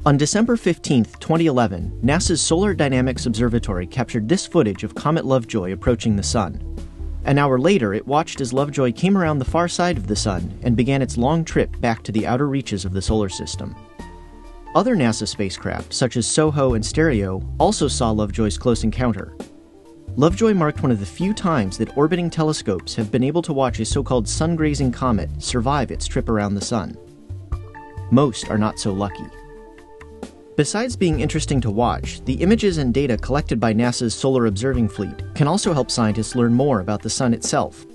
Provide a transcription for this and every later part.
On December 15, 2011, NASA's Solar Dynamics Observatory captured this footage of Comet Lovejoy approaching the Sun. An hour later, it watched as Lovejoy came around the far side of the Sun and began its long trip back to the outer reaches of the solar system. Other NASA spacecraft, such as SOHO and Stereo, also saw Lovejoy's close encounter. Lovejoy marked one of the few times that orbiting telescopes have been able to watch a so-called sun-grazing comet survive its trip around the Sun. Most are not so lucky. Besides being interesting to watch, the images and data collected by NASA's solar observing fleet can also help scientists learn more about the Sun itself.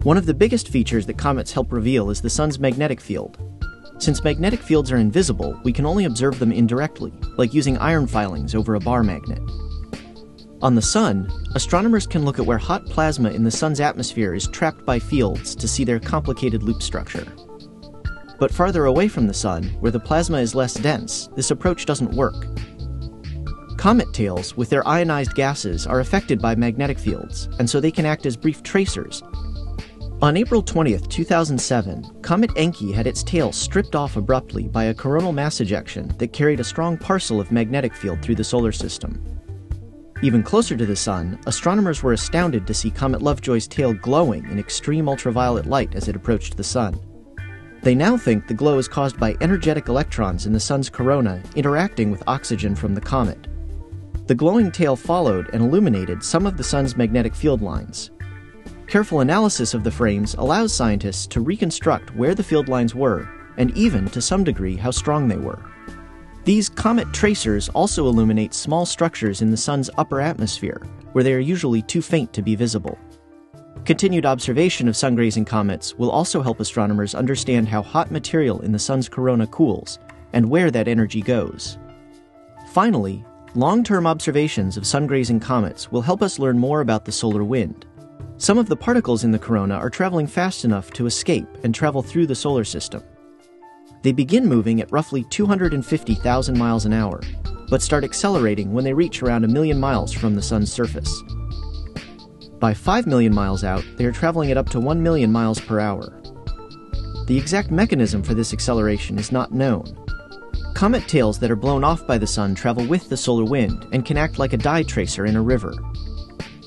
One of the biggest features that comets help reveal is the Sun's magnetic field. Since magnetic fields are invisible, we can only observe them indirectly, like using iron filings over a bar magnet. On the Sun, astronomers can look at where hot plasma in the Sun's atmosphere is trapped by fields to see their complicated loop structure. But farther away from the Sun, where the plasma is less dense, this approach doesn't work. Comet tails, with their ionized gases, are affected by magnetic fields, and so they can act as brief tracers. On April 20, 2007, Comet Encke had its tail stripped off abruptly by a coronal mass ejection that carried a strong parcel of magnetic field through the solar system. Even closer to the Sun, astronomers were astounded to see Comet Lovejoy's tail glowing in extreme ultraviolet light as it approached the Sun. They now think the glow is caused by energetic electrons in the Sun's corona interacting with oxygen from the comet. The glowing tail followed and illuminated some of the Sun's magnetic field lines. Careful analysis of the frames allows scientists to reconstruct where the field lines were, and even, to some degree, how strong they were. These comet tracers also illuminate small structures in the Sun's upper atmosphere, where they are usually too faint to be visible. Continued observation of sun-grazing comets will also help astronomers understand how hot material in the Sun's corona cools, and where that energy goes. Finally, long-term observations of sun-grazing comets will help us learn more about the solar wind. Some of the particles in the corona are traveling fast enough to escape and travel through the solar system. They begin moving at roughly 250,000 miles an hour, but start accelerating when they reach around 1 million miles from the Sun's surface. By 5 million miles out, they are traveling at up to 1 million miles per hour. The exact mechanism for this acceleration is not known. Comet tails that are blown off by the Sun travel with the solar wind and can act like a dye tracer in a river.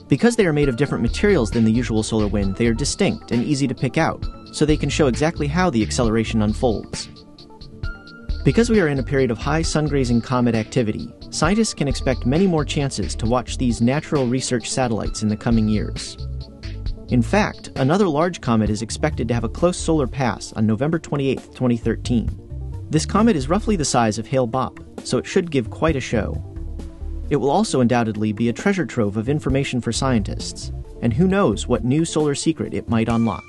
Because they are made of different materials than the usual solar wind, they are distinct and easy to pick out, so they can show exactly how the acceleration unfolds. Because we are in a period of high sun-grazing comet activity, scientists can expect many more chances to watch these natural research satellites in the coming years. In fact, another large comet is expected to have a close solar pass on November 28, 2013. This comet is roughly the size of Hale-Bopp, so it should give quite a show. It will also undoubtedly be a treasure trove of information for scientists, and who knows what new solar secret it might unlock.